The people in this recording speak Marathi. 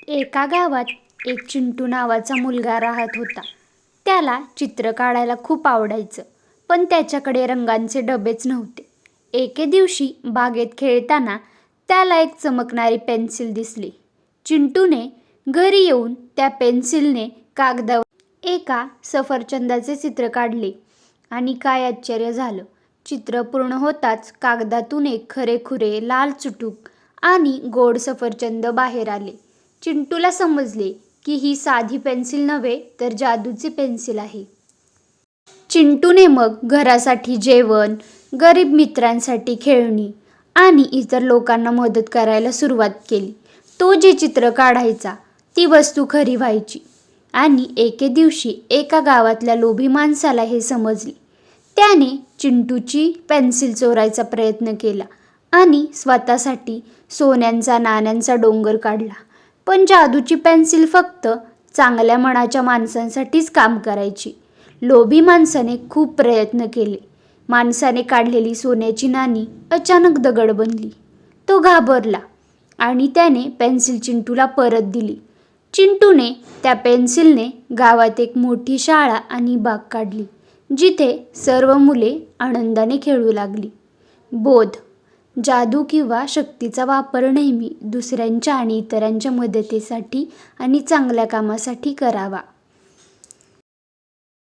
एका गावात एक चिंटू नावाचा मुलगा राहत होता. त्याला चित्र काढायला खूप आवडायचं, पण त्याच्याकडे रंगांचे डबेच नव्हते. एके दिवशी बागेत खेळताना त्याला एक चमकणारी पेन्सिल दिसली. चिंटूने घरी येऊन त्या पेन्सिलने कागदावर एका सफरचंदाचे चित्र काढले आणि काय आश्चर्य झालं! चित्र पूर्ण होताच कागदातून एक खरेखुरे लाल चुटूक आणि गोड सफरचंद बाहेर आले. चिंटूला समजले की ही साधी पेन्सिल नव्हे तर जादूची पेन्सिल आहे. चिंटूने मग घरासाठी जेवण, गरीब मित्रांसाठी खेळणी आणि इतर लोकांना मदत करायला सुरुवात केली. तो जे चित्र काढायचा ती वस्तू खरी व्हायची. आणि एके दिवशी एका गावातल्या लोभी माणसाला हे समजले. त्याने चिंटूची पेन्सिल चोरायचा प्रयत्न केला आणि स्वतःसाठी सोन्यांचा नाण्यांचा डोंगर काढला. पण जादूची पेन्सिल फक्त चांगल्या मनाच्या माणसांसाठीच काम करायची. लोभी माणसाने खूप प्रयत्न केले. माणसाने काढलेली सोन्याची नाणी अचानक दगड बनली. तो घाबरला आणि त्याने पेन्सिल चिंटूला परत दिली. चिंटूने त्या पेन्सिलने गावात एक मोठी शाळा आणि बाग काढली, जिथे सर्व मुले आनंदाने खेळू लागली. बोध: जादू किंवा शक्तीचा वापर नेहमी दुसऱ्यांच्या आणि इतरांच्या मदतीसाठी आणि चांगल्या कामासाठी करावा.